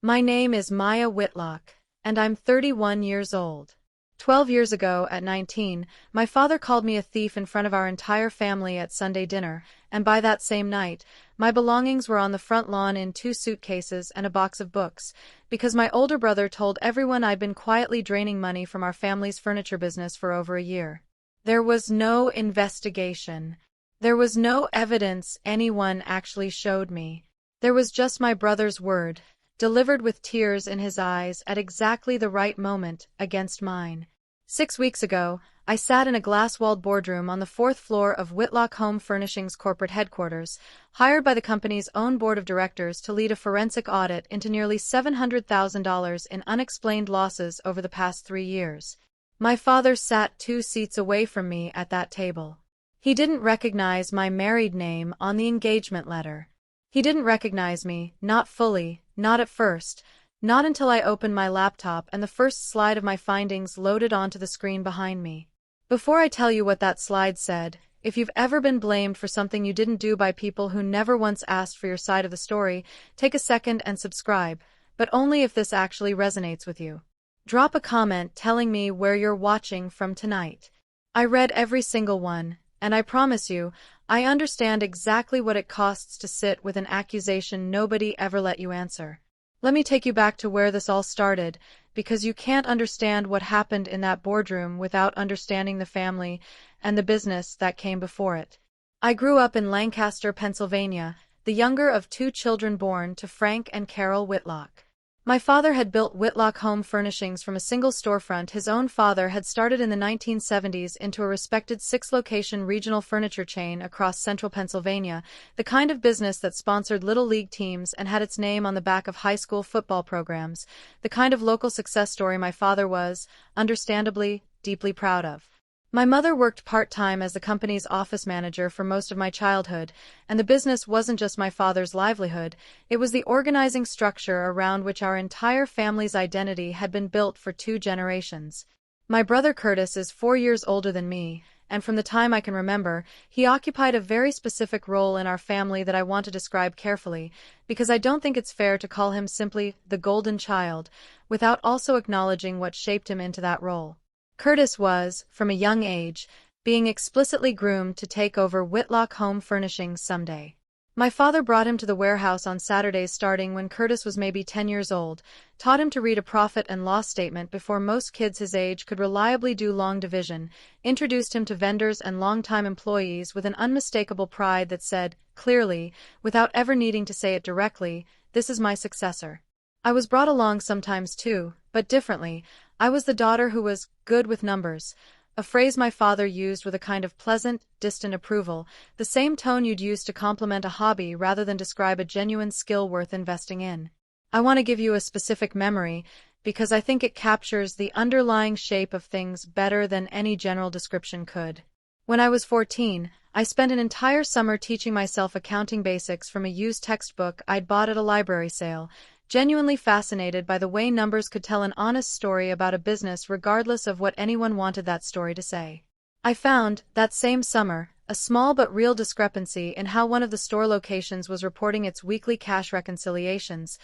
My name is Maya Whitlock, and I'm 31 years old. 12 years ago, at 19, my father called me a thief in front of our entire family at Sunday dinner, and by that same night, my belongings were on the front lawn in 2 suitcases and a box of books, because my older brother told everyone I'd been quietly draining money from our family's furniture business for over a year. There was no investigation. There was no evidence anyone actually showed me. There was just my brother's word, delivered with tears in his eyes at exactly the right moment, against mine. 6 weeks ago, I sat in a glass-walled boardroom on the 4th floor of Whitlock Home Furnishings corporate headquarters, hired by the company's own board of directors to lead a forensic audit into nearly $700,000 in unexplained losses over the past 3 years. My father sat 2 seats away from me at that table. He didn't recognize my married name on the engagement letter. He didn't recognize me, not fully, not at first, not until I opened my laptop and the first slide of my findings loaded onto the screen behind me. Before I tell you what that slide said, if you've ever been blamed for something you didn't do by people who never once asked for your side of the story, take a second and subscribe, but only if this actually resonates with you. Drop a comment telling me where you're watching from tonight. I read every single one, and I promise you, I understand exactly what it costs to sit with an accusation nobody ever let you answer. Let me take you back to where this all started, because you can't understand what happened in that boardroom without understanding the family and the business that came before it. I grew up in Lancaster, Pennsylvania, the younger of 2 children born to Frank and Carol Whitlock. My father had built Whitlock Home Furnishings from a single storefront his own father had started in the 1970s into a respected 6-location regional furniture chain across central Pennsylvania, the kind of business that sponsored little league teams and had its name on the back of high school football programs, the kind of local success story my father was, understandably, deeply proud of. My mother worked part-time as the company's office manager for most of my childhood, and the business wasn't just my father's livelihood, it was the organizing structure around which our entire family's identity had been built for 2 generations. My brother Curtis is 4 years older than me, and from the time I can remember, he occupied a very specific role in our family that I want to describe carefully, because I don't think it's fair to call him simply the golden child, without also acknowledging what shaped him into that role. Curtis was, from a young age, being explicitly groomed to take over Whitlock Home Furnishings someday. My father brought him to the warehouse on Saturdays starting when Curtis was maybe 10 years old, taught him to read a profit and loss statement before most kids his age could reliably do long division, introduced him to vendors and longtime employees with an unmistakable pride that said, clearly, without ever needing to say it directly, "This is my successor." I was brought along sometimes too, but differently. I was the daughter who was good with numbers, a phrase my father used with a kind of pleasant, distant approval, the same tone you'd use to compliment a hobby rather than describe a genuine skill worth investing in. I want to give you a specific memory, because I think it captures the underlying shape of things better than any general description could. When I was 14, I spent an entire summer teaching myself accounting basics from a used textbook I'd bought at a library sale, genuinely fascinated by the way numbers could tell an honest story about a business regardless of what anyone wanted that story to say. I found, that same summer, a small but real discrepancy in how one of the store locations was reporting its weekly cash reconciliations.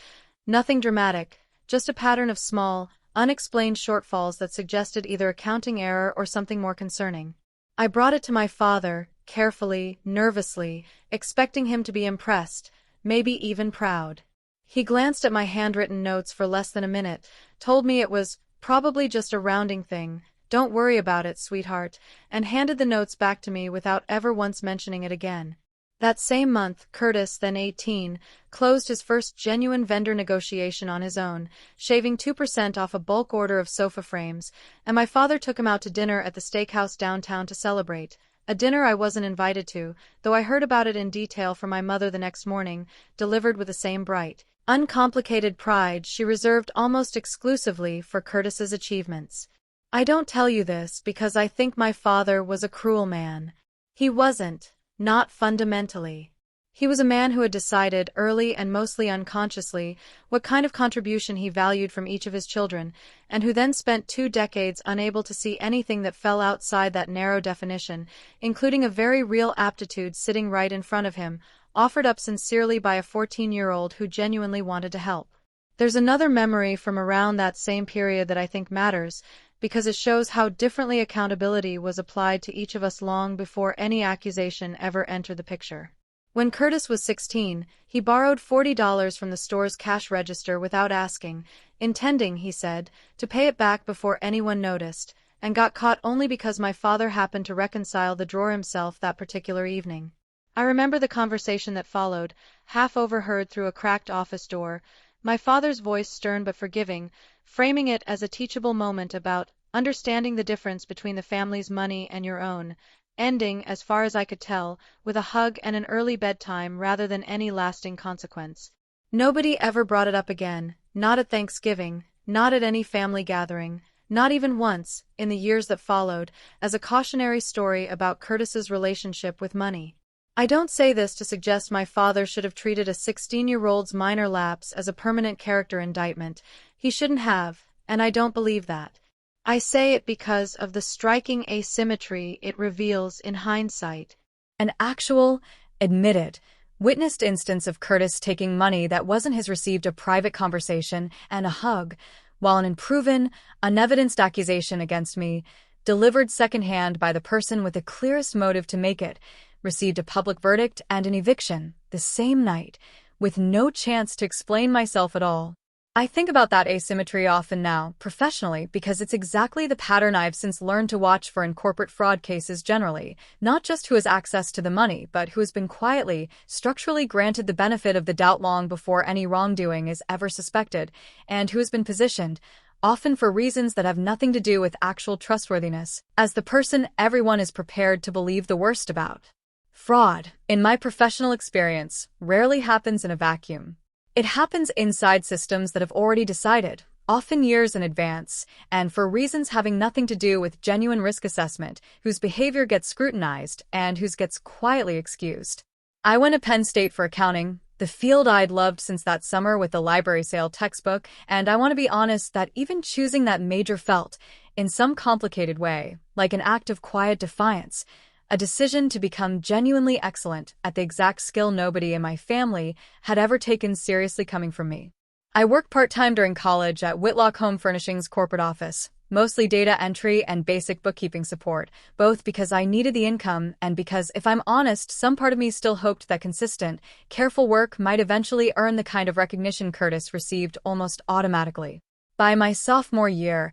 Nothing dramatic, just a pattern of small, unexplained shortfalls that suggested either accounting error or something more concerning. I brought it to my father, carefully, nervously, expecting him to be impressed, maybe even proud. He glanced at my handwritten notes for less than a minute, told me it was probably just a rounding thing, "Don't worry about it, sweetheart," and handed the notes back to me without ever once mentioning it again. That same month, Curtis, then 18, closed his first genuine vendor negotiation on his own, shaving 2% off a bulk order of sofa frames, and my father took him out to dinner at the steakhouse downtown to celebrate. A dinner I wasn't invited to, though I heard about it in detail from my mother the next morning, delivered with the same bright, uncomplicated pride she reserved almost exclusively for Curtis's achievements. I don't tell you this because I think my father was a cruel man. He wasn't, not fundamentally. He was a man who had decided, early and mostly unconsciously, what kind of contribution he valued from each of his children, and who then spent 2 decades unable to see anything that fell outside that narrow definition, including a very real aptitude sitting right in front of him, offered up sincerely by a 14-year-old who genuinely wanted to help. There's another memory from around that same period that I think matters, because it shows how differently accountability was applied to each of us long before any accusation ever entered the picture. When Curtis was 16, he borrowed $40 from the store's cash register without asking, intending, he said, to pay it back before anyone noticed, and got caught only because my father happened to reconcile the drawer himself that particular evening. I remember the conversation that followed, half overheard through a cracked office door, my father's voice stern but forgiving, framing it as a teachable moment about understanding the difference between the family's money and your own, ending, as far as I could tell, with a hug and an early bedtime rather than any lasting consequence. Nobody ever brought it up again, not at Thanksgiving, not at any family gathering, not even once, in the years that followed, as a cautionary story about Curtis's relationship with money. I don't say this to suggest my father should have treated a 16-year-old's minor lapse as a permanent character indictment. He shouldn't have, and I don't believe that. I say it because of the striking asymmetry it reveals in hindsight. An actual, admitted, witnessed instance of Curtis taking money that wasn't his received a private conversation and a hug, while an unproven, unevidenced accusation against me, delivered secondhand by the person with the clearest motive to make it, received a public verdict and an eviction the same night, with no chance to explain myself at all. I think about that asymmetry often now, professionally, because it's exactly the pattern I've since learned to watch for in corporate fraud cases generally, not just who has access to the money, but who has been quietly, structurally granted the benefit of the doubt long before any wrongdoing is ever suspected, and who has been positioned, often for reasons that have nothing to do with actual trustworthiness, as the person everyone is prepared to believe the worst about. Fraud, in my professional experience, rarely happens in a vacuum. It happens inside systems that have already decided, often years in advance, and for reasons having nothing to do with genuine risk assessment, whose behavior gets scrutinized and whose gets quietly excused. I went to Penn State for accounting, the field I'd loved since that summer with the library sale textbook, and I want to be honest that even choosing that major felt, in some complicated way, like an act of quiet defiance, a decision to become genuinely excellent at the exact skill nobody in my family had ever taken seriously coming from me. I worked part-time during college at Whitlock Home Furnishings' corporate office, mostly data entry and basic bookkeeping support, both because I needed the income and because, if I'm honest, some part of me still hoped that consistent, careful work might eventually earn the kind of recognition Curtis received almost automatically. By my sophomore year,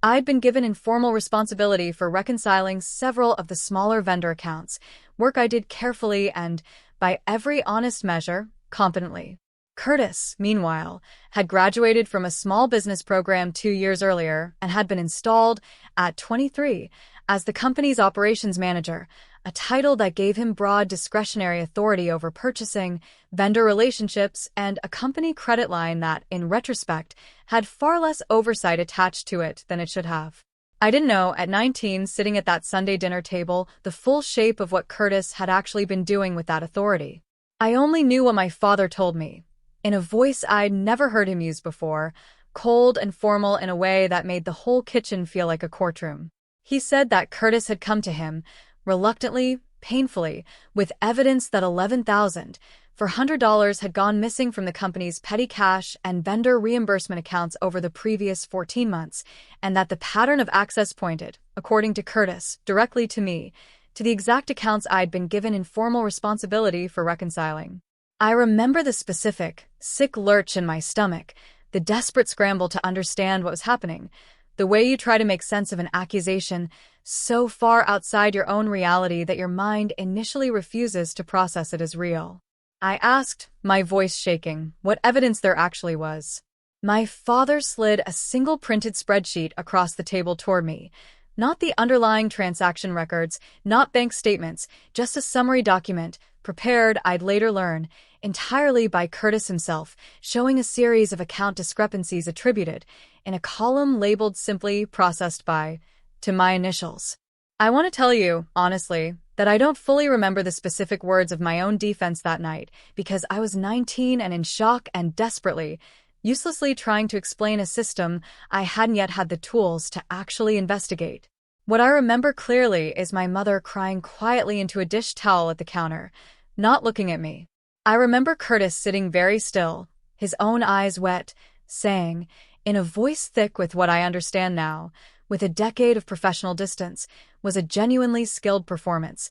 I'd been given informal responsibility for reconciling several of the smaller vendor accounts, work I did carefully and, by every honest measure, competently. Curtis, meanwhile, had graduated from a small business program 2 years earlier and had been installed, at 23, as the company's operations manager, a title that gave him broad discretionary authority over purchasing, vendor relationships, and a company credit line that, in retrospect, had far less oversight attached to it than it should have. I didn't know, at 19, sitting at that Sunday dinner table, the full shape of what Curtis had actually been doing with that authority. I only knew what my father told me, in a voice I'd never heard him use before, cold and formal in a way that made the whole kitchen feel like a courtroom. He said that Curtis had come to him, reluctantly, painfully, with evidence that $11,400 had gone missing from the company's petty cash and vendor reimbursement accounts over the previous 14 months, and that the pattern of access pointed, according to Curtis, directly to me, to the exact accounts I'd been given informal responsibility for reconciling. I remember the specific, sick lurch in my stomach, the desperate scramble to understand what was happening, the way you try to make sense of an accusation so far outside your own reality that your mind initially refuses to process it as real. I asked, my voice shaking, what evidence there actually was. My father slid a single printed spreadsheet across the table toward me. Not the underlying transaction records, not bank statements, just a summary document, prepared, I'd later learn, entirely by Curtis himself, showing a series of account discrepancies attributed, in a column labeled simply processed by, to my initials. I want to tell you, honestly, that I don't fully remember the specific words of my own defense that night, because I was 19 and in shock and desperately, uselessly trying to explain a system I hadn't yet had the tools to actually investigate. What I remember clearly is my mother crying quietly into a dish towel at the counter, not looking at me. I remember Curtis sitting very still, his own eyes wet, saying, in a voice thick with what I understand now, with a decade of professional distance, was a genuinely skilled performance.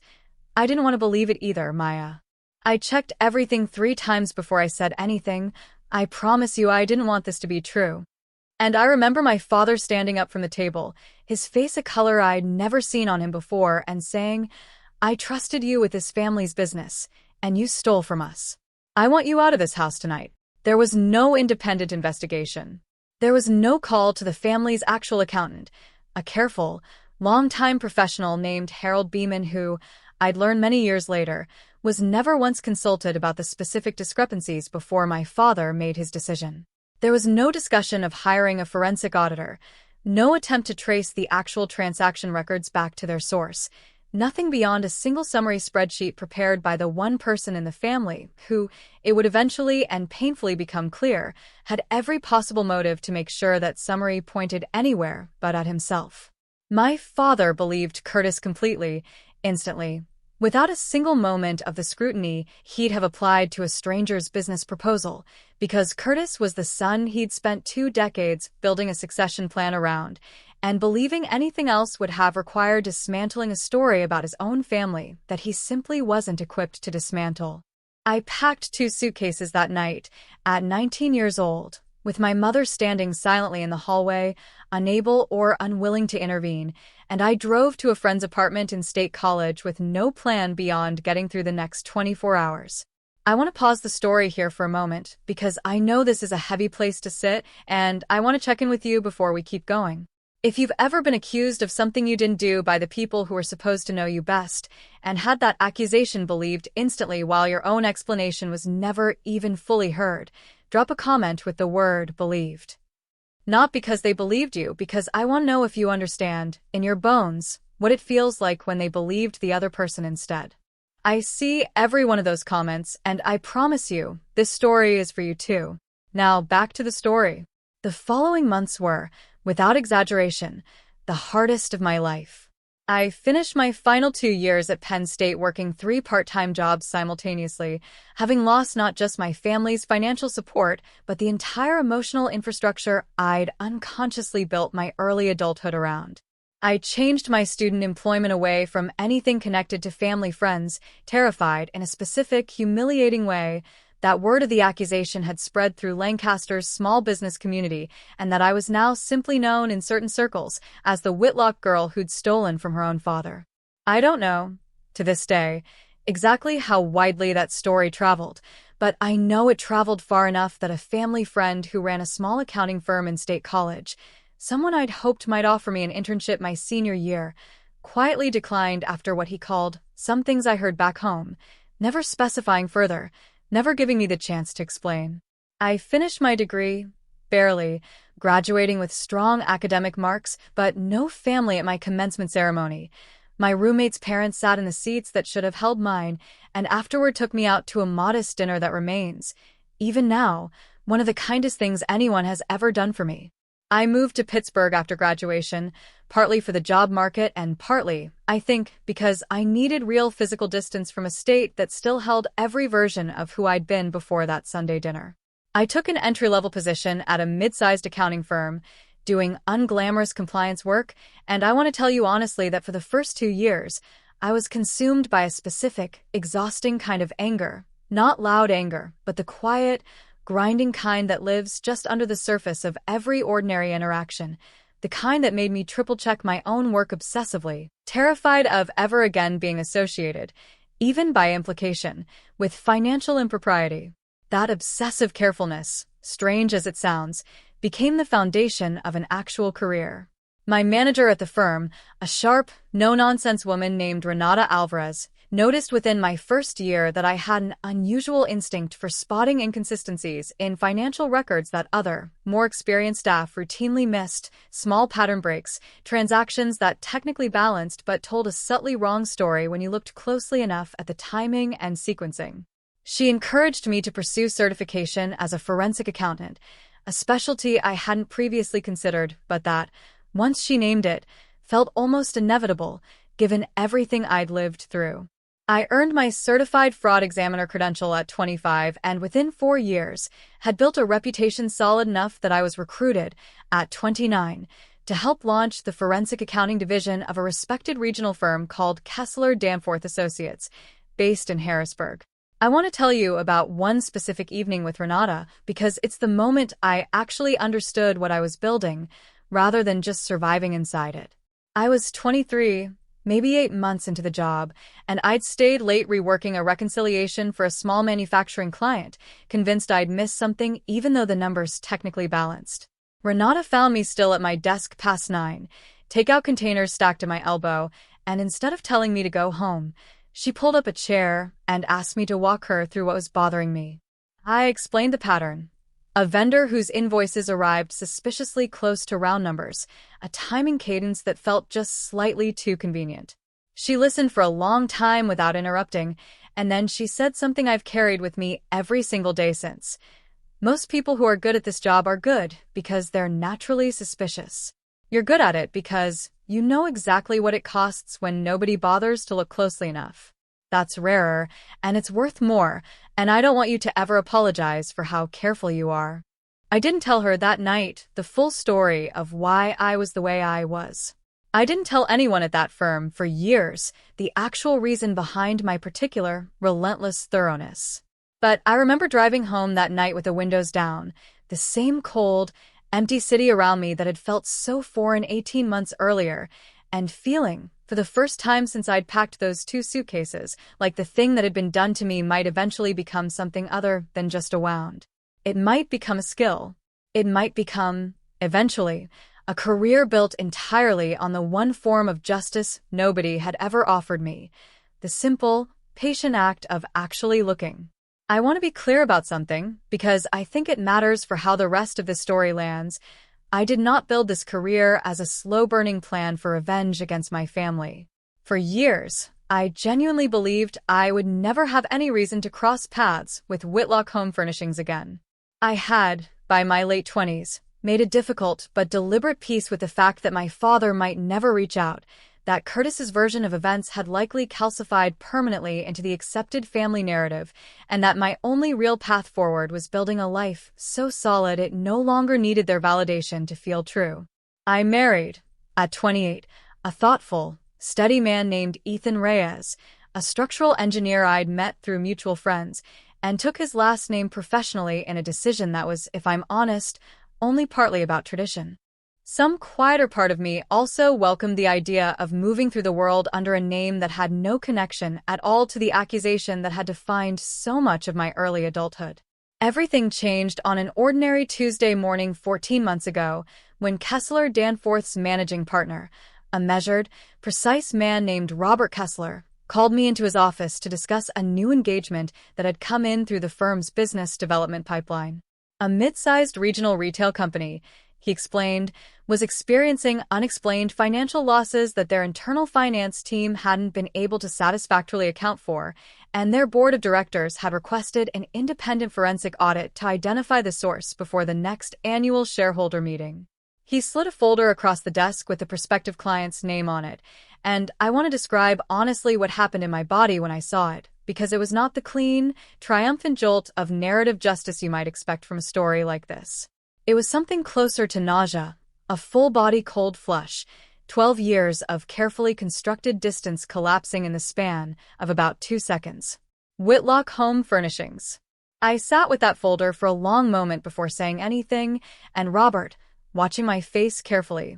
I didn't want to believe it either, Maya. I checked everything 3 times before I said anything. I promise you I didn't want this to be true. And I remember my father standing up from the table, his face a color I'd never seen on him before, and saying, I trusted you with this family's business, and you stole from us. I want you out of this house tonight. There was no independent investigation. There was no call to the family's actual accountant, a careful, long-time professional named Harold Beeman who, I'd learned many years later, was never once consulted about the specific discrepancies before my father made his decision. There was no discussion of hiring a forensic auditor, no attempt to trace the actual transaction records back to their source, nothing beyond a single summary spreadsheet prepared by the one person in the family who, it would eventually and painfully become clear, had every possible motive to make sure that summary pointed anywhere but at himself. My father believed Curtis completely, instantly. Without a single moment of the scrutiny he'd have applied to a stranger's business proposal, because Curtis was the son he'd spent 2 decades building a succession plan around, and believing anything else would have required dismantling a story about his own family that he simply wasn't equipped to dismantle. I packed 2 suitcases that night, at 19 years old, with my mother standing silently in the hallway, unable or unwilling to intervene, and I drove to a friend's apartment in State College with no plan beyond getting through the next 24 hours. I want to pause the story here for a moment, because I know this is a heavy place to sit, and I want to check in with you before we keep going. If you've ever been accused of something you didn't do by the people who are supposed to know you best, and had that accusation believed instantly while your own explanation was never even fully heard, drop a comment with the word believed. Not because they believed you, because I want to know if you understand, in your bones, what it feels like when they believed the other person instead. I see every one of those comments, and I promise you, this story is for you too. Now, back to the story. The following months were, without exaggeration, the hardest of my life. I finished my final 2 years at Penn State working 3 part-time jobs simultaneously, having lost not just my family's financial support, but the entire emotional infrastructure I'd unconsciously built my early adulthood around. I changed my student employment away from anything connected to family friends, terrified in a specific, humiliating way that word of the accusation had spread through Lancaster's small business community, and that I was now simply known in certain circles as the Whitlock girl who'd stolen from her own father. I don't know, to this day, exactly how widely that story traveled, but I know it traveled far enough that a family friend who ran a small accounting firm in State College, someone I'd hoped might offer me an internship my senior year, quietly declined after what he called some things I heard back home, never specifying further, never giving me the chance to explain. I finished my degree, barely, graduating with strong academic marks, but no family at my commencement ceremony. My roommate's parents sat in the seats that should have held mine, and afterward took me out to a modest dinner that remains, even now, one of the kindest things anyone has ever done for me. I moved to Pittsburgh after graduation, partly for the job market and partly, I think, because I needed real physical distance from a state that still held every version of who I'd been before that Sunday dinner. I took an entry-level position at a mid-sized accounting firm, doing unglamorous compliance work, and I want to tell you honestly that for the first 2 years, I was consumed by a specific, exhausting kind of anger. Not loud anger, but the quiet, grinding kind that lives just under the surface of every ordinary interaction, the kind that made me triple-check my own work obsessively, terrified of ever again being associated, even by implication, with financial impropriety. That obsessive carefulness, strange as it sounds, became the foundation of an actual career. My manager at the firm, a sharp, no-nonsense woman named Renata Alvarez, noticed within my first year that I had an unusual instinct for spotting inconsistencies in financial records that other, more experienced staff routinely missed, small pattern breaks, transactions that technically balanced but told a subtly wrong story when you looked closely enough at the timing and sequencing. She encouraged me to pursue certification as a forensic accountant, a specialty I hadn't previously considered, but that, once she named it, felt almost inevitable, given everything I'd lived through. I earned my certified fraud examiner credential at 25 and within 4 years had built a reputation solid enough that I was recruited at 29 to help launch the forensic accounting division of a respected regional firm called Kessler Danforth Associates, based in Harrisburg. I want to tell you about one specific evening with Renata because it's the moment I actually understood what I was building, rather than just surviving inside it. I was 23, maybe 8 months into the job, and I'd stayed late reworking a reconciliation for a small manufacturing client, convinced I'd missed something even though the numbers technically balanced. Renata found me still at my desk past 9, takeout containers stacked at my elbow, and instead of telling me to go home, she pulled up a chair and asked me to walk her through what was bothering me. I explained the pattern. A vendor whose invoices arrived suspiciously close to round numbers, a timing cadence that felt just slightly too convenient. She listened for a long time without interrupting, and then she said something I've carried with me every single day since. Most people who are good at this job are good because they're naturally suspicious. You're good at it because you know exactly what it costs when nobody bothers to look closely enough. That's rarer, and it's worth more, and I don't want you to ever apologize for how careful you are. I didn't tell her that night the full story of why I was the way I was. I didn't tell anyone at that firm for years the actual reason behind my particular relentless thoroughness. But I remember driving home that night with the windows down, the same cold, empty city around me that had felt so foreign 18 months earlier, and feeling, for the first time since I'd packed those 2 suitcases, like the thing that had been done to me might eventually become something other than just a wound. It might become a skill. It might become, eventually, a career built entirely on the one form of justice nobody had ever offered me, the simple, patient act of actually looking. I want to be clear about something, because I think it matters for how the rest of this story lands. I did not build this career as a slow-burning plan for revenge against my family. For years, I genuinely believed I would never have any reason to cross paths with Whitlock Home Furnishings again. I had, by my late 20s, made a difficult but deliberate peace with the fact that my father might never reach out, that Curtis's version of events had likely calcified permanently into the accepted family narrative, and that my only real path forward was building a life so solid it no longer needed their validation to feel true. I married, at 28, a thoughtful, steady man named Ethan Reyes, a structural engineer I'd met through mutual friends, and took his last name professionally in a decision that was, if I'm honest, only partly about tradition. Some quieter part of me also welcomed the idea of moving through the world under a name that had no connection at all to the accusation that had defined so much of my early adulthood. Everything changed on an ordinary Tuesday morning 14 months ago when Kessler Danforth's managing partner, a measured, precise man named Robert Kessler, called me into his office to discuss a new engagement that had come in through the firm's business development pipeline. A mid-sized regional retail company, he explained, was experiencing unexplained financial losses that their internal finance team hadn't been able to satisfactorily account for, and their board of directors had requested an independent forensic audit to identify the source before the next annual shareholder meeting. He slid a folder across the desk with the prospective client's name on it, and I want to describe honestly what happened in my body when I saw it, because it was not the clean, triumphant jolt of narrative justice you might expect from a story like this. It was something closer to nausea, a full-body cold flush, 12 years of carefully constructed distance collapsing in the span of about 2 seconds. Whitlock Home Furnishings. I sat with that folder for a long moment before saying anything, and Robert, watching my face carefully,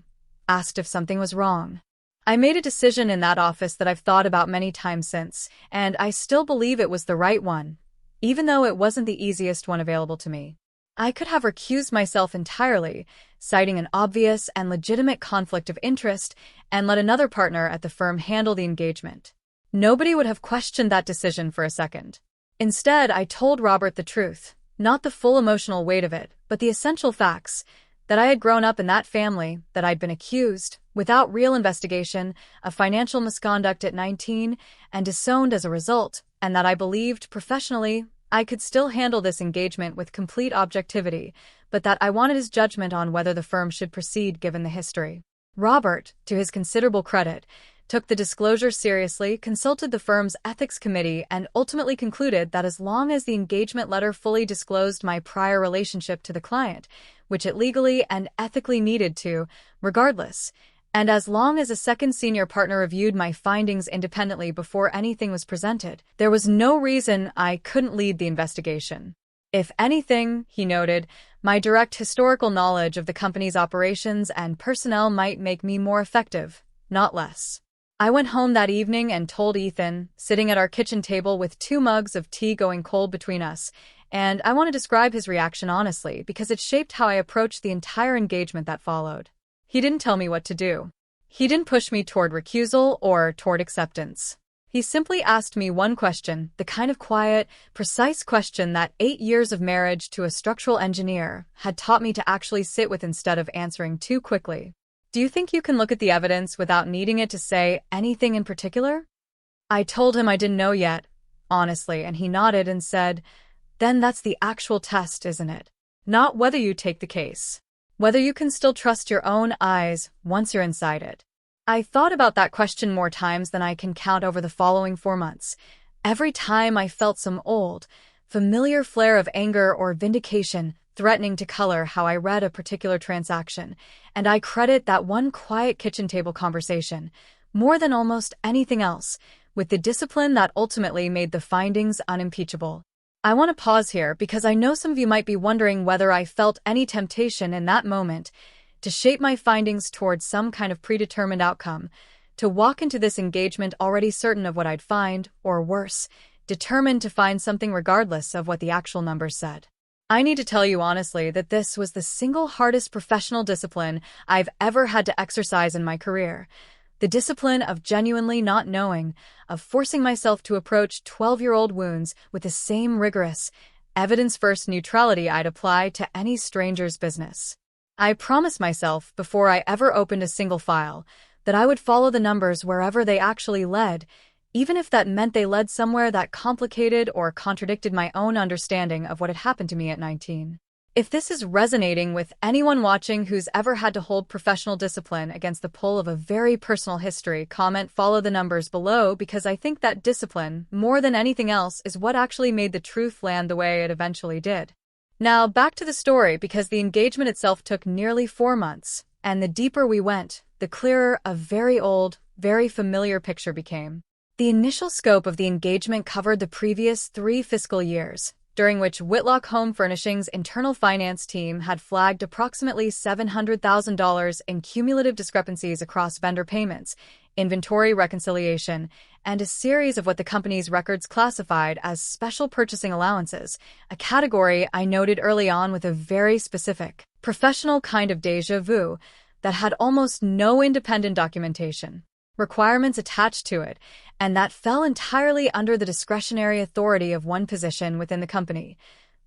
asked if something was wrong. I made a decision in that office that I've thought about many times since, and I still believe it was the right one, even though it wasn't the easiest one available to me. I could have recused myself entirely, citing an obvious and legitimate conflict of interest, and let another partner at the firm handle the engagement. Nobody would have questioned that decision for a second. Instead, I told Robert the truth, not the full emotional weight of it, but the essential facts, that I had grown up in that family, that I'd been accused, without real investigation, of financial misconduct at 19, and disowned as a result, and that I believed, professionally, I could still handle this engagement with complete objectivity, but that I wanted his judgment on whether the firm should proceed given the history. Robert, to his considerable credit, took the disclosure seriously, consulted the firm's ethics committee, and ultimately concluded that as long as the engagement letter fully disclosed my prior relationship to the client, which it legally and ethically needed to, regardless, and as long as a second senior partner reviewed my findings independently before anything was presented, there was no reason I couldn't lead the investigation. If anything, he noted, my direct historical knowledge of the company's operations and personnel might make me more effective, not less. I went home that evening and told Ethan, sitting at our kitchen table with 2 mugs of tea going cold between us, and I want to describe his reaction honestly because it shaped how I approached the entire engagement that followed. He didn't tell me what to do. He didn't push me toward recusal or toward acceptance. He simply asked me one question, the kind of quiet, precise question that 8 years of marriage to a structural engineer had taught me to actually sit with instead of answering too quickly. Do you think you can look at the evidence without needing it to say anything in particular? I told him I didn't know yet, honestly, and he nodded and said, then that's the actual test, isn't it? Not whether you take the case. Whether you can still trust your own eyes once you're inside it. I thought about that question more times than I can count over the following 4 months. Every time I felt some old, familiar flare of anger or vindication threatening to color how I read a particular transaction, and I credit that one quiet kitchen table conversation, more than almost anything else, with the discipline that ultimately made the findings unimpeachable. I want to pause here because I know some of you might be wondering whether I felt any temptation in that moment to shape my findings towards some kind of predetermined outcome, to walk into this engagement already certain of what I'd find, or worse, determined to find something regardless of what the actual numbers said. I need to tell you honestly that this was the single hardest professional discipline I've ever had to exercise in my career. The discipline of genuinely not knowing, of forcing myself to approach 12-year-old wounds with the same rigorous, evidence-first neutrality I'd apply to any stranger's business. I promised myself, before I ever opened a single file, that I would follow the numbers wherever they actually led, even if that meant they led somewhere that complicated or contradicted my own understanding of what had happened to me at 19. If this is resonating with anyone watching who's ever had to hold professional discipline against the pull of a very personal history, comment follow the numbers below because I think that discipline, more than anything else, is what actually made the truth land the way it eventually did. Now, back to the story because the engagement itself took nearly 4 months, and the deeper we went, the clearer a very old, very familiar picture became. The initial scope of the engagement covered the previous 3 fiscal years, during which Whitlock Home Furnishings' internal finance team had flagged approximately $700,000 in cumulative discrepancies across vendor payments, inventory reconciliation, and a series of what the company's records classified as special purchasing allowances, a category I noted early on with a very specific, professional kind of déjà vu that had almost no independent documentation, requirements attached to it, and that fell entirely under the discretionary authority of one position within the company,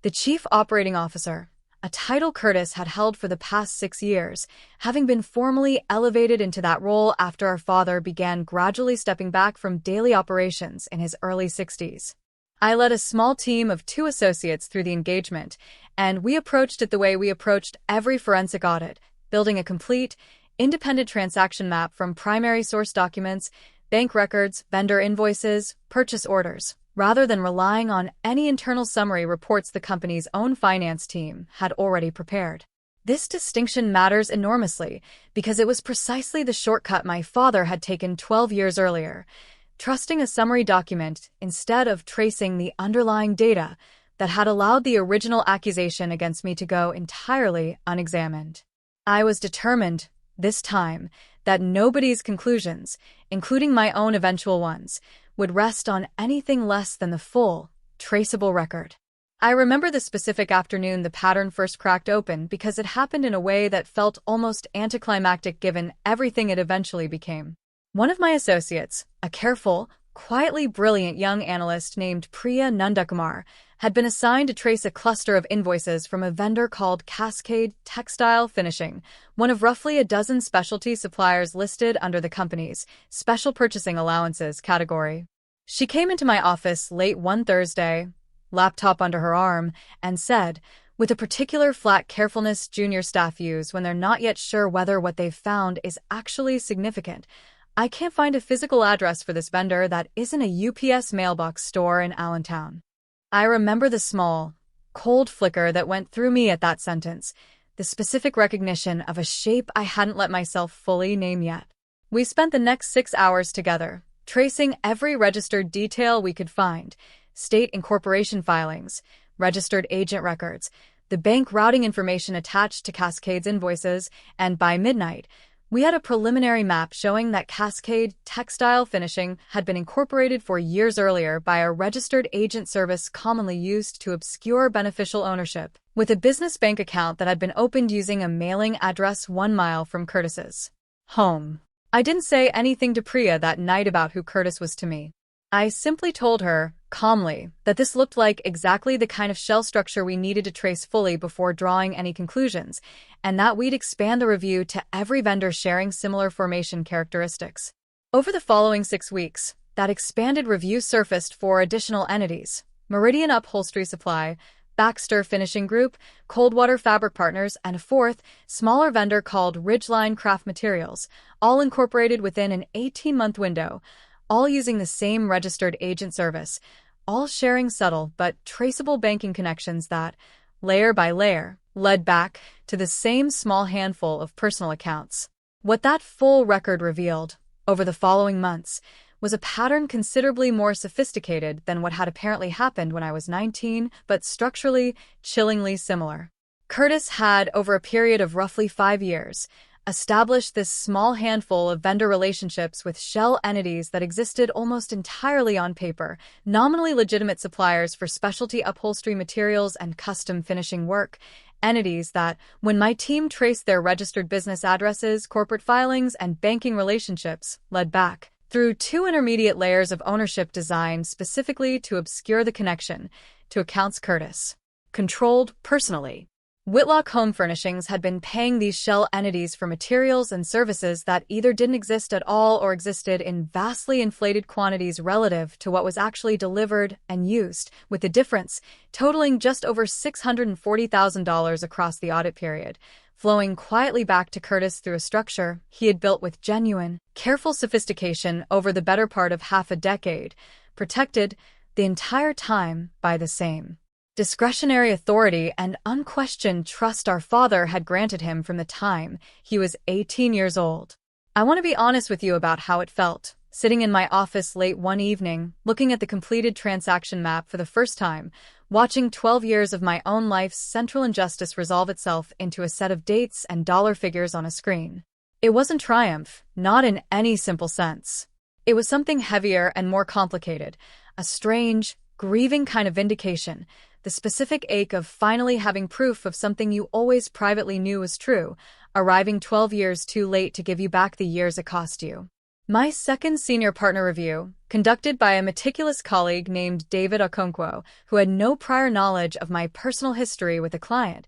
the Chief Operating Officer, a title Curtis had held for the past 6 years, having been formally elevated into that role after our father began gradually stepping back from daily operations in his early 60s. I led a small team of 2 associates through the engagement, and we approached it the way we approached every forensic audit, building a complete, independent transaction map from primary source documents, bank records, vendor invoices, purchase orders, rather than relying on any internal summary reports the company's own finance team had already prepared. This distinction matters enormously because it was precisely the shortcut my father had taken 12 years earlier, trusting a summary document instead of tracing the underlying data that had allowed the original accusation against me to go entirely unexamined. I was determined, this time, that nobody's conclusions, including my own eventual ones, would rest on anything less than the full, traceable record. I remember the specific afternoon the pattern first cracked open because it happened in a way that felt almost anticlimactic given everything it eventually became. One of my associates, a careful, quietly brilliant young analyst named Priya Nandakumar, had been assigned to trace a cluster of invoices from a vendor called Cascade Textile Finishing, one of roughly a dozen specialty suppliers listed under the company's Special Purchasing Allowances category. She came into my office late one Thursday, laptop under her arm, and said, with a particular flat carefulness junior staff use when they're not yet sure whether what they've found is actually significant, I can't find a physical address for this vendor that isn't a UPS mailbox store in Allentown. I remember the small, cold flicker that went through me at that sentence, the specific recognition of a shape I hadn't let myself fully name yet. We spent the next 6 hours together, tracing every registered detail we could find: state incorporation filings, registered agent records, the bank routing information attached to Cascade's invoices, and by midnight, we had a preliminary map showing that Cascade Textile Finishing had been incorporated 4 years earlier by a registered agent service commonly used to obscure beneficial ownership, with a business bank account that had been opened using a mailing address 1 mile from Curtis's home. I didn't say anything to Priya that night about who Curtis was to me. I simply told her, calmly, that this looked like exactly the kind of shell structure we needed to trace fully before drawing any conclusions, and that we'd expand the review to every vendor sharing similar formation characteristics. Over the following 6 weeks, that expanded review surfaced 4 additional entities: Meridian Upholstery Supply, Baxter Finishing Group, Coldwater Fabric Partners, and a 4th, smaller vendor called Ridgeline Craft Materials, all incorporated within an 18-month window, all using the same registered agent service, all sharing subtle but traceable banking connections that, layer by layer, led back to the same small handful of personal accounts. What that full record revealed, over the following months, was a pattern considerably more sophisticated than what had apparently happened when I was 19, but structurally, chillingly similar. Curtis had, over a period of roughly 5 years, established this small handful of vendor relationships with shell entities that existed almost entirely on paper, nominally legitimate suppliers for specialty upholstery materials and custom finishing work, entities that, when my team traced their registered business addresses, corporate filings, and banking relationships, led back through 2 intermediate layers of ownership designed specifically to obscure the connection to accounts Curtis controlled personally. Whitlock Home Furnishings had been paying these shell entities for materials and services that either didn't exist at all or existed in vastly inflated quantities relative to what was actually delivered and used, with the difference totaling just over $640,000 across the audit period, flowing quietly back to Curtis through a structure he had built with genuine, careful sophistication over the better part of half a decade, protected the entire time by the same discretionary authority and unquestioned trust our father had granted him from the time he was 18 years old. I want to be honest with you about how it felt, sitting in my office late one evening, looking at the completed transaction map for the first time, watching 12 years of my own life's central injustice resolve itself into a set of dates and dollar figures on a screen. It wasn't triumph, not in any simple sense. It was something heavier and more complicated, a strange, grieving kind of vindication, the specific ache of finally having proof of something you always privately knew was true, arriving 12 years too late to give you back the years it cost you. My second senior partner review, conducted by a meticulous colleague named David Okonkwo, who had no prior knowledge of my personal history with the client,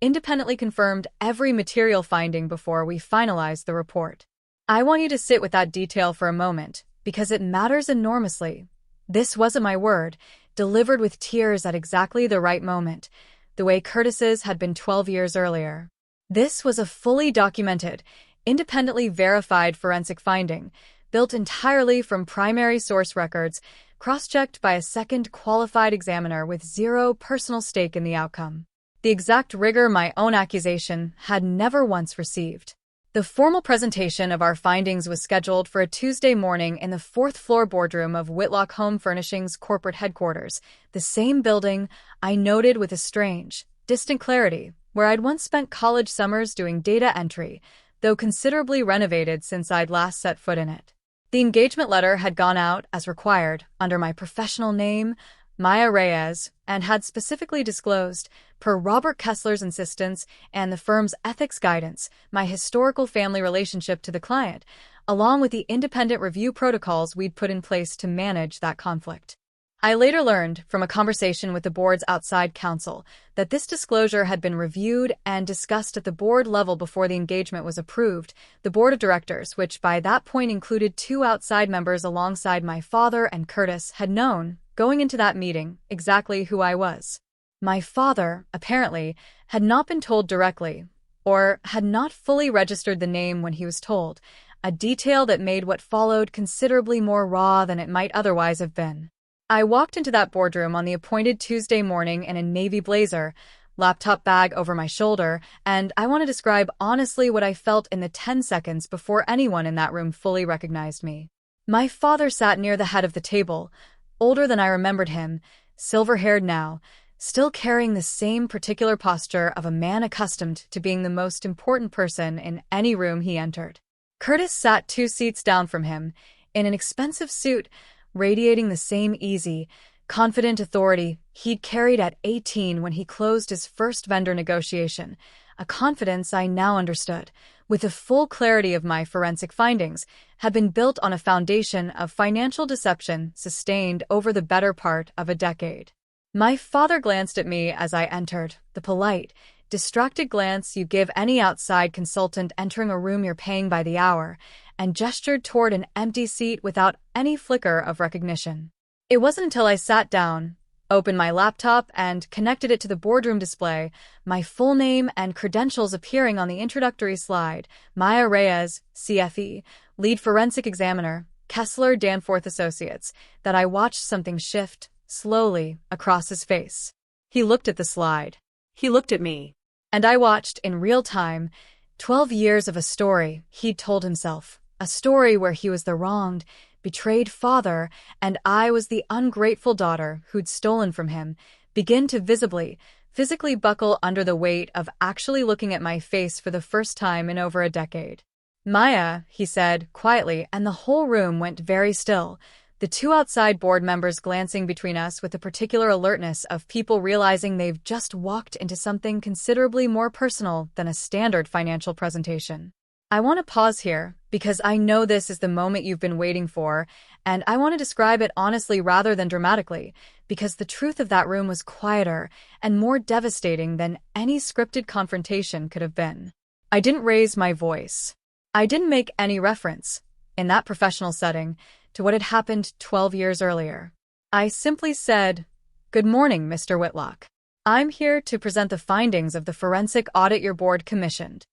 independently confirmed every material finding before we finalized the report. I want you to sit with that detail for a moment, because it matters enormously. This wasn't my word, delivered with tears at exactly the right moment, the way Curtis's had been 12 years earlier. This was a fully documented, independently verified forensic finding, built entirely from primary source records, cross-checked by a second qualified examiner with zero personal stake in the outcome. The exact rigor my own accusation had never once received. The formal presentation of our findings was scheduled for a Tuesday morning in the 4th-floor boardroom of Whitlock Home Furnishings corporate headquarters, the same building I noted with a strange, distant clarity, where I'd once spent college summers doing data entry, though considerably renovated since I'd last set foot in it. The engagement letter had gone out, as required, under my professional name, Maya Reyes, and had specifically disclosed, per Robert Kessler's insistence and the firm's ethics guidance, my historical family relationship to the client, along with the independent review protocols we'd put in place to manage that conflict. I later learned, from a conversation with the board's outside counsel, that this disclosure had been reviewed and discussed at the board level before the engagement was approved. The board of directors, which by that point included 2 outside members alongside my father and Curtis, had known, going into that meeting, exactly who I was. My father, apparently, had not been told directly, or had not fully registered the name when he was told. a detail that made what followed considerably more raw than it might otherwise have been. I walked into that boardroom on the appointed Tuesday morning in a navy blazer, laptop bag over my shoulder, and I want to describe honestly what I felt in the 10 seconds before anyone in that room fully recognized me. My father sat near the head of the table, older than I remembered him, silver-haired now, still carrying the same particular posture of a man accustomed to being the most important person in any room he entered. Curtis sat 2 seats down from him, in an expensive suit, radiating the same easy, confident authority he'd carried at 18 when he closed his first vendor negotiation, a confidence I now understood, with the full clarity of my forensic findings, had been built on a foundation of financial deception sustained over the better part of a decade. My father glanced at me as I entered, the polite, distracted glance you give any outside consultant entering a room you're paying by the hour, and gestured toward an empty seat without any flicker of recognition. It wasn't until I sat down, opened my laptop, and connected it to the boardroom display, my full name and credentials appearing on the introductory slide, Maya Reyes, CFE, Lead Forensic Examiner, Kessler Danforth Associates, that I watched something shift, slowly, across his face. He looked at the slide. He looked at me. And I watched, in real time, 12 years of a story he'd told himself, a story where he was the wronged, betrayed father, and I was the ungrateful daughter who'd stolen from him, begin to visibly, physically buckle under the weight of actually looking at my face for the first time in over a decade. Maya, he said, quietly, and the whole room went very still, the 2 outside board members glancing between us with the particular alertness of people realizing they've just walked into something considerably more personal than a standard financial presentation. I want to pause here, because I know this is the moment you've been waiting for, and I want to describe it honestly rather than dramatically, because the truth of that room was quieter and more devastating than any scripted confrontation could have been. I didn't raise my voice. I didn't make any reference, in that professional setting, to what had happened 12 years earlier. I simply said, "Good morning, Mr. Whitlock. I'm here to present the findings of the forensic audit your board commissioned."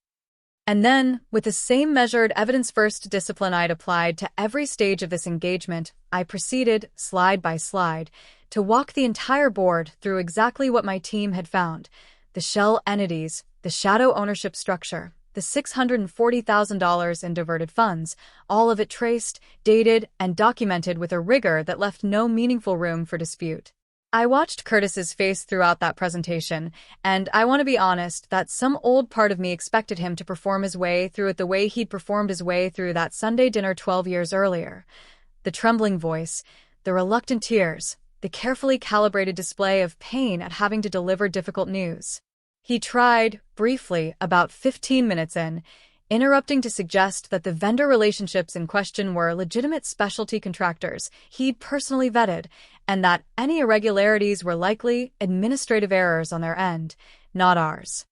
And then, with the same measured evidence-first discipline I'd applied to every stage of this engagement, I proceeded, slide by slide, to walk the entire board through exactly what my team had found: the shell entities, the shadow ownership structure, the $640,000 in diverted funds, all of it traced, dated, and documented with a rigor that left no meaningful room for dispute. I watched Curtis's face throughout that presentation, and I want to be honest that some old part of me expected him to perform his way through it the way he'd performed his way through that Sunday dinner 12 years earlier. The trembling voice, the reluctant tears, the carefully calibrated display of pain at having to deliver difficult news. He tried, briefly, about 15 minutes in, interrupting to suggest that the vendor relationships in question were legitimate specialty contractors he'd personally vetted, and that any irregularities were likely administrative errors on their end, not ours.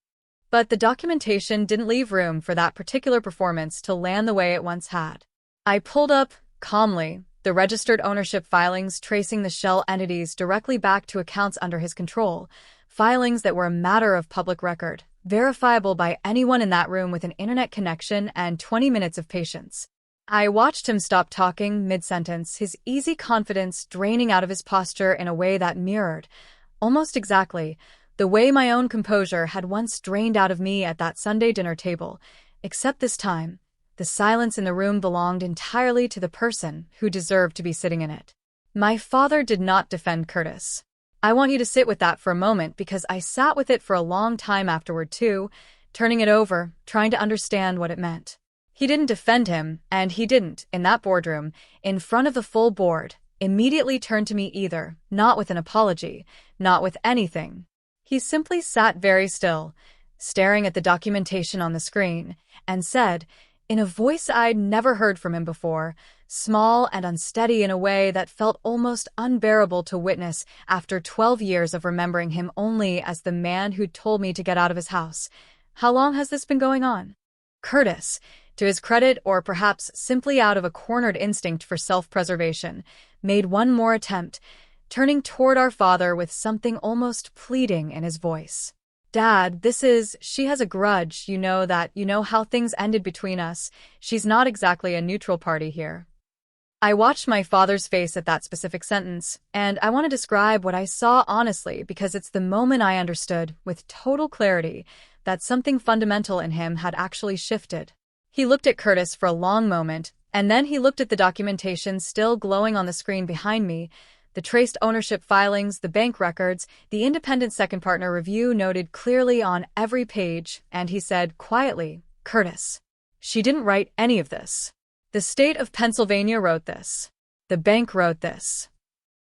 But the documentation didn't leave room for that particular performance to land the way it once had. I pulled up, calmly, the registered ownership filings tracing the shell entities directly back to accounts under his control, filings that were a matter of public record, verifiable by anyone in that room with an internet connection and 20 minutes of patience. I watched him stop talking mid-sentence, his easy confidence draining out of his posture in a way that mirrored, almost exactly, the way my own composure had once drained out of me at that Sunday dinner table, except this time, the silence in the room belonged entirely to the person who deserved to be sitting in it. My father did not defend Curtis. I want you to sit with that for a moment because I sat with it for a long time afterward too, turning it over, trying to understand what it meant. He didn't defend him, and he didn't, in that boardroom, in front of the full board, immediately turn to me either, not with an apology, not with anything. He simply sat very still, staring at the documentation on the screen, and said, in a voice I'd never heard from him before, small and unsteady in a way that felt almost unbearable to witness after 12 years of remembering him only as the man who'd told me to get out of his house, "How long has this been going on?" Curtis, to his credit or perhaps simply out of a cornered instinct for self-preservation, made one more attempt, turning toward our father with something almost pleading in his voice. Dad, she has a grudge, you know how things ended between us. She's not exactly a neutral party here. I watched my father's face at that specific sentence, and I want to describe what I saw honestly because it's the moment I understood, with total clarity, that something fundamental in him had actually shifted. He looked at Curtis for a long moment, and then he looked at the documentation still glowing on the screen behind me, the traced ownership filings, the bank records, the independent second partner review noted clearly on every page, and he said quietly, "Curtis, she didn't write any of this. The state of Pennsylvania wrote this. The bank wrote this."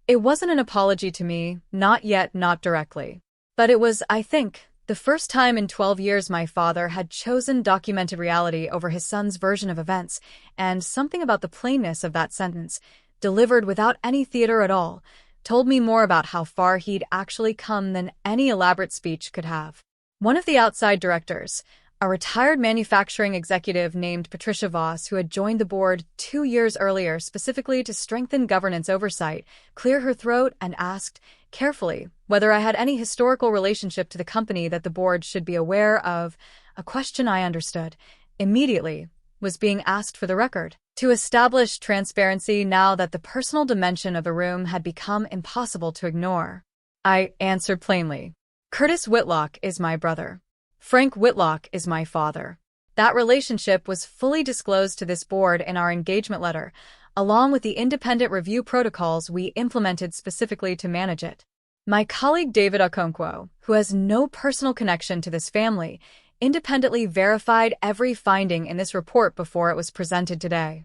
It wasn't an apology to me, not yet, not directly. But it was, I think, the first time in 12 years my father had chosen documented reality over his son's version of events, and something about the plainness of that sentence, delivered without any theater at all, told me more about how far he'd actually come than any elaborate speech could have. One of the outside directors, a retired manufacturing executive named Patricia Voss, who had joined the board 2 years earlier specifically to strengthen governance oversight, cleared her throat and asked, carefully, whether I had any historical relationship to the company that the board should be aware of, a question I understood immediately was being asked for the record. To establish transparency now that the personal dimension of the room had become impossible to ignore. I answered plainly. Curtis Whitlock is my brother. Frank Whitlock is my father. That relationship was fully disclosed to this board in our engagement letter, along with the independent review protocols we implemented specifically to manage it. My colleague David Okonkwo, who has no personal connection to this family, independently verified every finding in this report before it was presented today.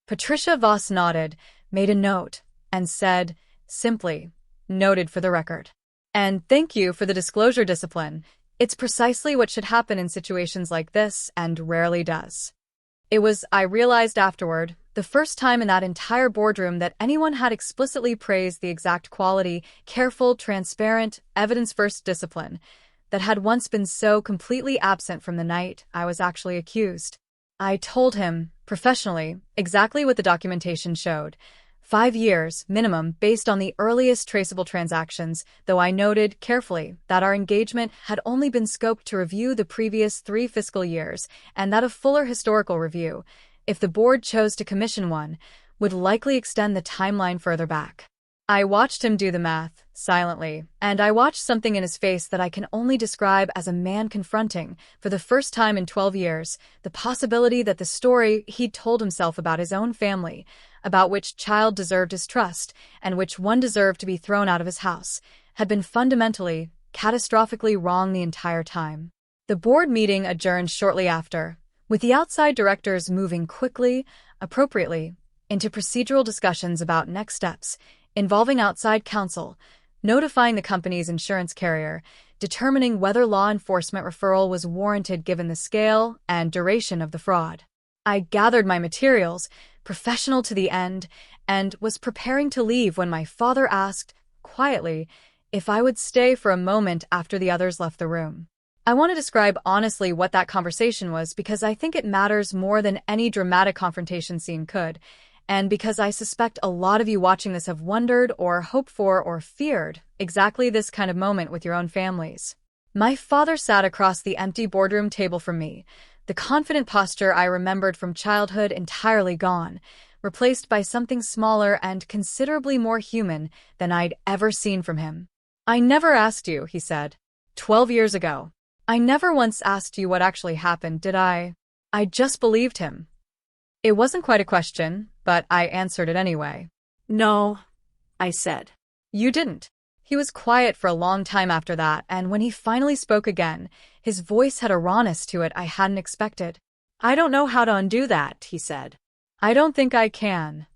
Patricia Voss nodded, made a note, and said, simply, "Noted for the record." And thank you for the disclosure discipline. It's precisely what should happen in situations like this, and rarely does. It was, I realized afterward, the first time in that entire boardroom that anyone had explicitly praised the exact quality, careful, transparent, evidence-first discipline that had once been so completely absent from the night I was actually accused. I told him, professionally, exactly what the documentation showed. 5 years, minimum, based on the earliest traceable transactions, though I noted, carefully, that our engagement had only been scoped to review the previous 3 fiscal years, and that a fuller historical review, if the board chose to commission one, would likely extend the timeline further back. I watched him do the math, silently, and I watched something in his face that I can only describe as a man confronting, for the first time in 12 years, the possibility that the story he'd told himself about his own family, about which child deserved his trust, and which one deserved to be thrown out of his house, had been fundamentally, catastrophically wrong the entire time. The board meeting adjourned shortly after, with the outside directors moving quickly, appropriately, into procedural discussions about next steps, involving outside counsel, notifying the company's insurance carrier, determining whether law enforcement referral was warranted given the scale and duration of the fraud. I gathered my materials, professional to the end, and was preparing to leave when my father asked, quietly, if I would stay for a moment after the others left the room. I want to describe honestly what that conversation was because I think it matters more than any dramatic confrontation scene could, and because I suspect a lot of you watching this have wondered or hoped for or feared exactly this kind of moment with your own families. My father sat across the empty boardroom table from me, the confident posture I remembered from childhood entirely gone, replaced by something smaller and considerably more human than I'd ever seen from him. "I never asked you," he said. 12 years ago. "I never once asked you what actually happened, did I?" I just believed him. It wasn't quite a question, but I answered it anyway. "No," I said. "You didn't." He was quiet for a long time after that, and when he finally spoke again, his voice had a rawness to it I hadn't expected. "I don't know how to undo that," he said. "I don't think I can."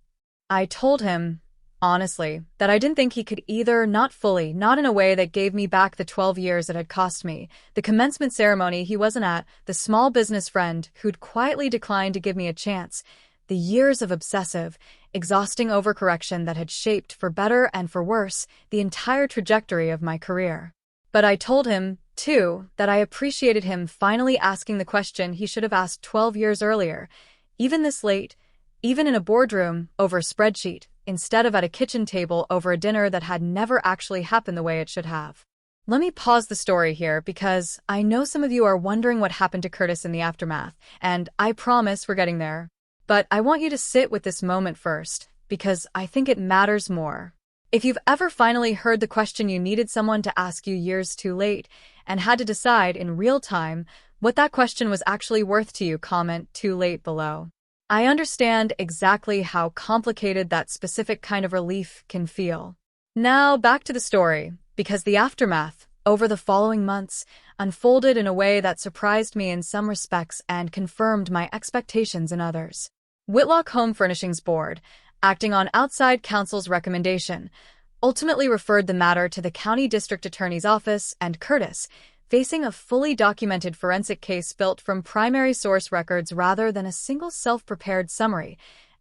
I told him, honestly, that I didn't think he could either, not fully, not in a way that gave me back the 12 years it had cost me, the commencement ceremony he wasn't at, the small business friend who'd quietly declined to give me a chance, the years of obsessive, exhausting overcorrection that had shaped, for better and for worse, the entire trajectory of my career. But I told him, too, that I appreciated him finally asking the question he should have asked 12 years earlier, even this late, even in a boardroom, over a spreadsheet, instead of at a kitchen table over a dinner that had never actually happened the way it should have. Let me pause the story here because I know some of you are wondering what happened to Curtis in the aftermath, and I promise we're getting there. But I want you to sit with this moment first, because I think it matters more. If you've ever finally heard the question you needed someone to ask you years too late, and had to decide in real time what that question was actually worth to you, comment "too late" below. I understand exactly how complicated that specific kind of relief can feel. Now back to the story, because the aftermath, over the following months, unfolded in a way that surprised me in some respects and confirmed my expectations in others. Whitlock Home Furnishings Board, acting on outside counsel's recommendation, ultimately referred the matter to the county district attorney's office, and Curtis, facing a fully documented forensic case built from primary source records rather than a single self-prepared summary,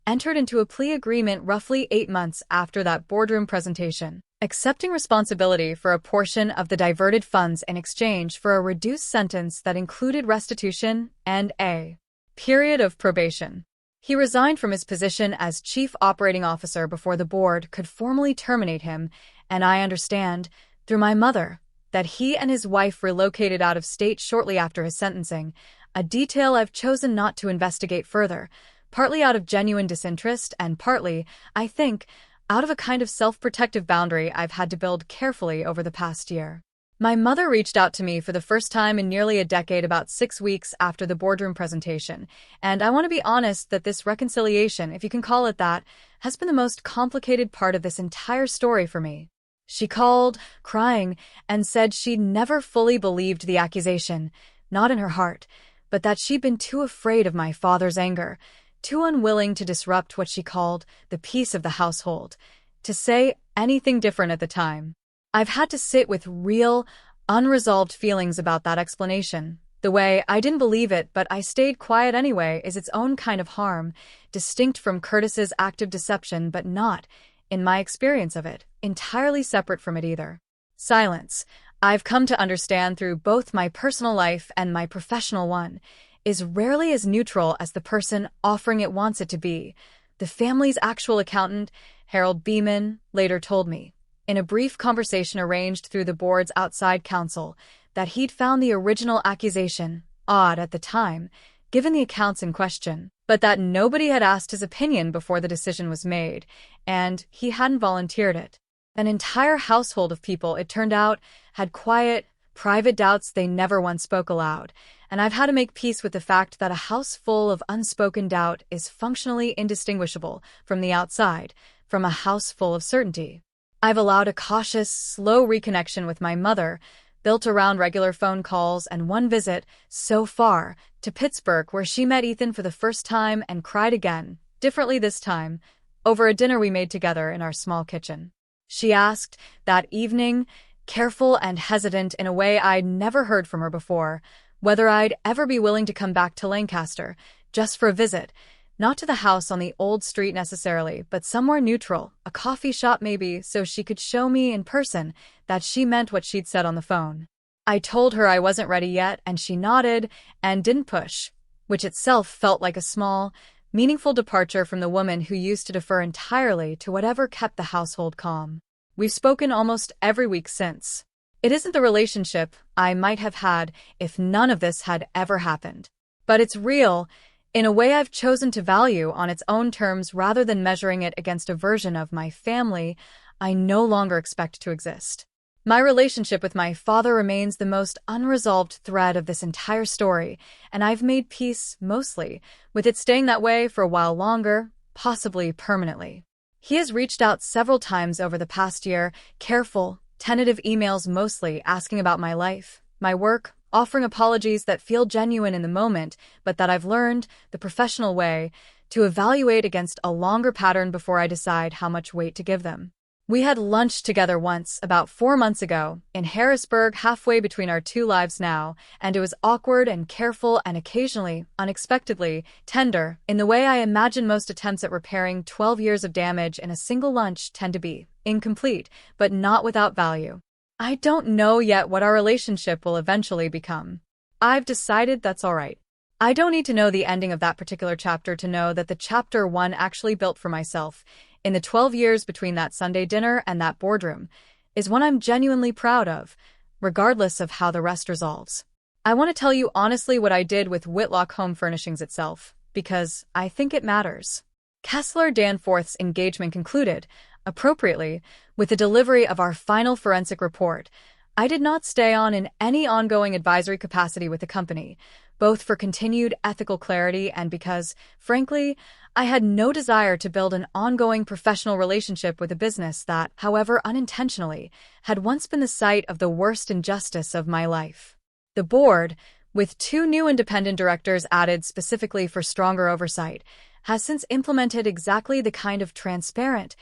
entered into a plea agreement roughly 8 months after that boardroom presentation, accepting responsibility for a portion of the diverted funds in exchange for a reduced sentence that included restitution and a period of probation. He resigned from his position as chief operating officer before the board could formally terminate him, and I understand, through my mother, that he and his wife relocated out of state shortly after his sentencing, a detail I've chosen not to investigate further, partly out of genuine disinterest and partly, I think, out of a kind of self-protective boundary I've had to build carefully over the past year. My mother reached out to me for the first time in nearly a decade about 6 weeks after the boardroom presentation, and I want to be honest that this reconciliation, if you can call it that, has been the most complicated part of this entire story for me. She called, crying, and said she'd never fully believed the accusation, not in her heart, but that she'd been too afraid of my father's anger, too unwilling to disrupt what she called the peace of the household, to say anything different at the time. I've had to sit with real, unresolved feelings about that explanation. The way I didn't believe it but I stayed quiet anyway is its own kind of harm, distinct from Curtis's active deception but not, in my experience of it, entirely separate from it either. Silence, I've come to understand through both my personal life and my professional one, is rarely as neutral as the person offering it wants it to be. The family's actual accountant, Harold Beeman, later told me, in a brief conversation arranged through the board's outside counsel, that he'd found the original accusation odd at the time, given the accounts in question, but that nobody had asked his opinion before the decision was made, and he hadn't volunteered it. An entire household of people, it turned out, had quiet, private doubts they never once spoke aloud, and I've had to make peace with the fact that a house full of unspoken doubt is functionally indistinguishable from the outside, from a house full of certainty. I've allowed a cautious, slow reconnection with my mother, built around regular phone calls and one visit, so far, to Pittsburgh where she met Ethan for the first time and cried again, differently this time, over a dinner we made together in our small kitchen. She asked, that evening, careful and hesitant in a way I'd never heard from her before, whether I'd ever be willing to come back to Lancaster, just for a visit, not to the house on the old street necessarily, but somewhere neutral, a coffee shop maybe, so she could show me in person that she meant what she'd said on the phone. I told her I wasn't ready yet, and she nodded and didn't push, which itself felt like a small, meaningful departure from the woman who used to defer entirely to whatever kept the household calm. We've spoken almost every week since. It isn't the relationship I might have had if none of this had ever happened. But it's real, in a way I've chosen to value on its own terms rather than measuring it against a version of my family I no longer expect to exist. My relationship with my father remains the most unresolved thread of this entire story, and I've made peace, mostly, with it staying that way for a while longer, possibly permanently. He has reached out several times over the past year, careful, tentative emails mostly asking about my life, my work, offering apologies that feel genuine in the moment, but that I've learned, the professional way, to evaluate against a longer pattern before I decide how much weight to give them. We had lunch together once, about 4 months ago, in Harrisburg, halfway between our two lives now, and it was awkward and careful and occasionally, unexpectedly, tender, in the way I imagine most attempts at repairing 12 years of damage in a single lunch tend to be, incomplete, but not without value. I don't know yet what our relationship will eventually become. I've decided that's all right. I don't need to know the ending of that particular chapter to know that the chapter 1 actually built for myself, in the 12 years between that Sunday dinner and that boardroom, is one I'm genuinely proud of. regardless of how the rest resolves. I want to tell you honestly what I did with Whitlock Home Furnishings itself, because I think it matters. Kessler Danforth's engagement concluded, appropriately, with the delivery of our final forensic report. I did not stay on in any ongoing advisory capacity with the company, both for continued ethical clarity and because, frankly, I had no desire to build an ongoing professional relationship with a business that, however unintentionally, had once been the site of the worst injustice of my life. The board, with 2 new independent directors added specifically for stronger oversight, has since implemented exactly the kind of transparent,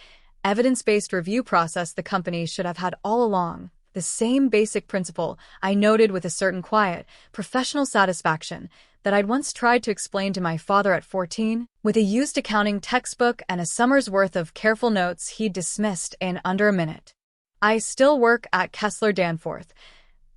evidence-based review process the company should have had all along. The same basic principle I noted with a certain quiet, professional satisfaction that I'd once tried to explain to my father at 14, with a used accounting textbook and a summer's worth of careful notes he'd dismissed in under a minute. I still work at Kessler Danforth.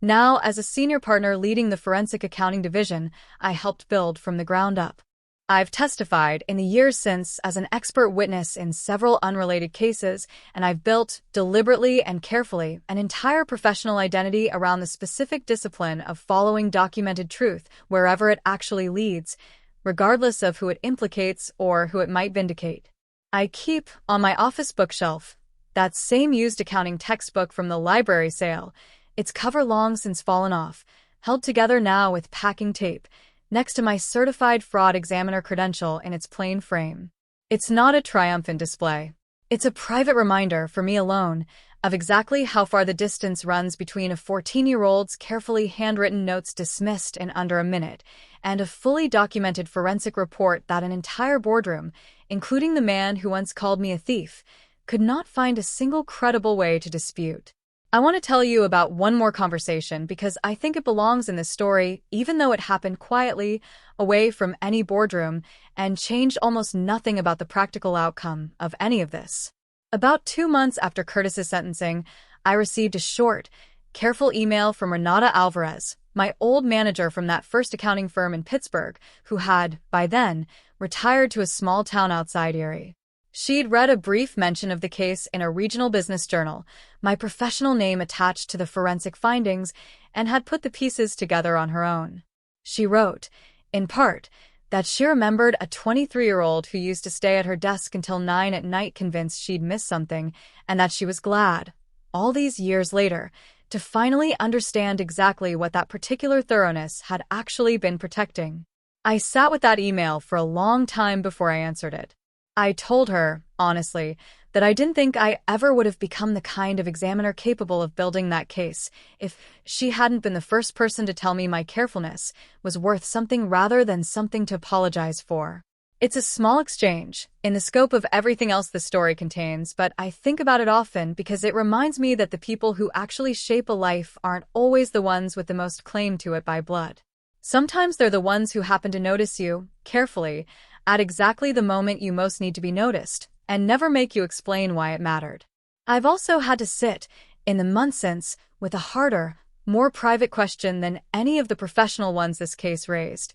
Now, as a senior partner leading the forensic accounting division I helped build from the ground up. I've testified in the years since as an expert witness in several unrelated cases, and I've built, deliberately and carefully, an entire professional identity around the specific discipline of following documented truth wherever it actually leads, regardless of who it implicates or who it might vindicate. I keep, on my office bookshelf, that same used accounting textbook from the library sale, its cover long since fallen off, held together now with packing tape, next to my certified fraud examiner credential in its plain frame. It's not a triumphant display. It's a private reminder, for me alone, of exactly how far the distance runs between a 14-year-old's carefully handwritten notes dismissed in under a minute and a fully documented forensic report that an entire boardroom, including the man who once called me a thief, could not find a single credible way to dispute. I want to tell you about one more conversation because I think it belongs in this story, even though it happened quietly, away from any boardroom, and changed almost nothing about the practical outcome of any of this. About 2 months after Curtis's sentencing, I received a short, careful email from Renata Alvarez, my old manager from that first accounting firm in Pittsburgh, who had, by then, retired to a small town outside Erie. She'd read a brief mention of the case in a regional business journal, my professional name attached to the forensic findings, and had put the pieces together on her own. She wrote, in part, that she remembered a 23-year-old who used to stay at her desk until 9 at night convinced she'd missed something, and that she was glad, all these years later, to finally understand exactly what that particular thoroughness had actually been protecting. I sat with that email for a long time before I answered it. I told her, honestly, that I didn't think I ever would have become the kind of examiner capable of building that case if she hadn't been the first person to tell me my carefulness was worth something rather than something to apologize for. It's a small exchange, in the scope of everything else the story contains, but I think about it often because it reminds me that the people who actually shape a life aren't always the ones with the most claim to it by blood. Sometimes they're the ones who happen to notice you, carefully, at exactly the moment you most need to be noticed, and never make you explain why it mattered. I've also had to sit, in the months since, with a harder, more private question than any of the professional ones this case raised.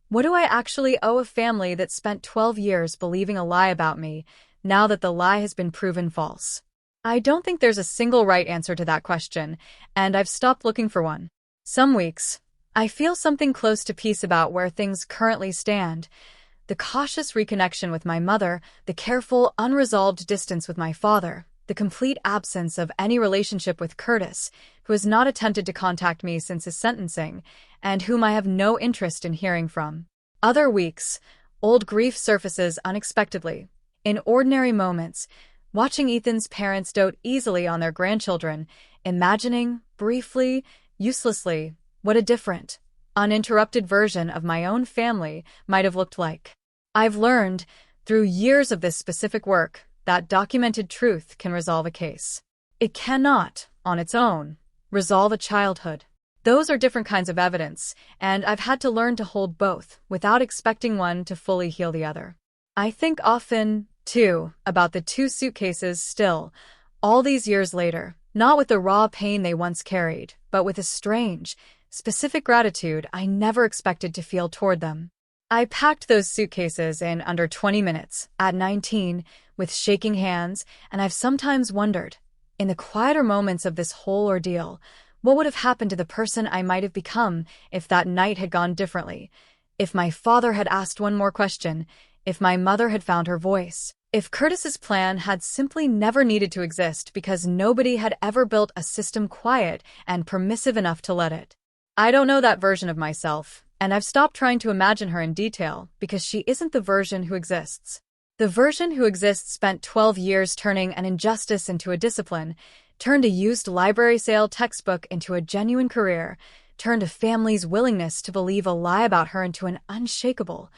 What do I actually owe a family that spent 12 years believing a lie about me, now that the lie has been proven false? I don't think there's a single right answer to that question, and I've stopped looking for one. Some weeks, I feel something close to peace about where things currently stand. The cautious reconnection with my mother, the careful, unresolved distance with my father, the complete absence of any relationship with Curtis, who has not attempted to contact me since his sentencing, and whom I have no interest in hearing from. Other weeks, old grief surfaces unexpectedly. In ordinary moments, watching Ethan's parents dote easily on their grandchildren, imagining, briefly, uselessly, what a different, uninterrupted version of my own family might have looked like. I've learned, through years of this specific work, that documented truth can resolve a case. It cannot, on its own, resolve a childhood. Those are different kinds of evidence, and I've had to learn to hold both without expecting one to fully heal the other. I think often, too, about the 2 suitcases still, all these years later, not with the raw pain they once carried, but with a strange, specific gratitude I never expected to feel toward them. I packed those suitcases in under 20 minutes, at 19, with shaking hands, and I've sometimes wondered, in the quieter moments of this whole ordeal, What would have happened to the person I might have become if that night had gone differently? If my father had asked one more question? If my mother had found her voice? If Curtis's plan had simply never needed to exist because nobody had ever built a system quiet and permissive enough to let it? I don't know that version of myself, and I've stopped trying to imagine her in detail because she isn't the version who exists. The version who exists spent 12 years turning an injustice into a discipline, turned a used library sale textbook into a genuine career, turned a family's willingness to believe a lie about her into an unshakable,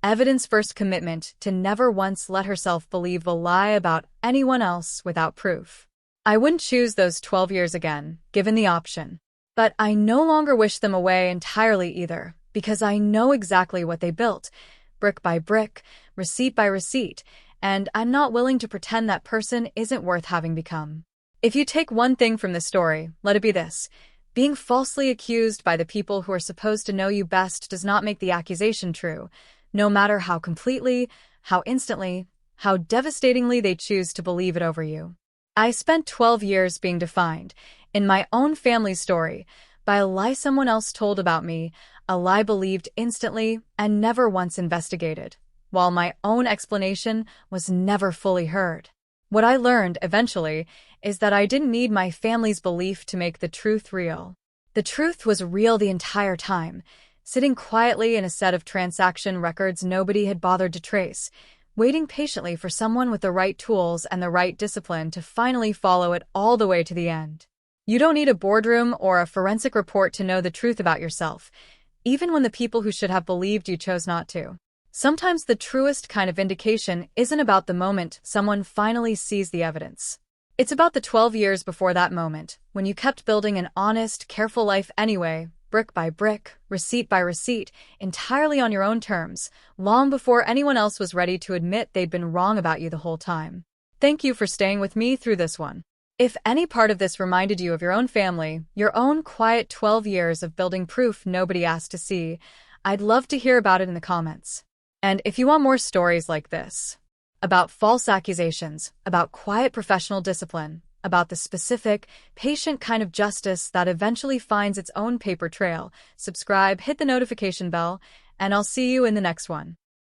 evidence-first commitment to never once let herself believe a lie about anyone else without proof. I wouldn't choose those 12 years again, given the option. But I no longer wish them away entirely either, because I know exactly what they built, brick by brick, receipt by receipt, and I'm not willing to pretend that person isn't worth having become. If you take one thing from this story, let it be this. Being falsely accused by the people who are supposed to know you best does not make the accusation true, no matter how completely, how instantly, how devastatingly they choose to believe it over you. I spent 12 years being defined, in my own family story, by a lie someone else told about me, a lie believed instantly and never once investigated, while my own explanation was never fully heard. What I learned, eventually, is that I didn't need my family's belief to make the truth real. The truth was real the entire time, sitting quietly in a set of transaction records nobody had bothered to trace, waiting patiently for someone with the right tools and the right discipline to finally follow it all the way to the end. You don't need a boardroom or a forensic report to know the truth about yourself, even when the people who should have believed you chose not to. Sometimes the truest kind of vindication isn't about the moment someone finally sees the evidence. It's about the 12 years before that moment, when you kept building an honest, careful life anyway, brick by brick, receipt by receipt, entirely on your own terms, long before anyone else was ready to admit they'd been wrong about you the whole time. Thank you for staying with me through this one. If any part of this reminded you of your own family, your own quiet 12 years of building proof nobody asked to see, I'd love to hear about it in the comments. And if you want more stories like this, about false accusations, about quiet professional discipline, about the specific, patient kind of justice that eventually finds its own paper trail, subscribe, hit the notification bell, and I'll see you in the next one.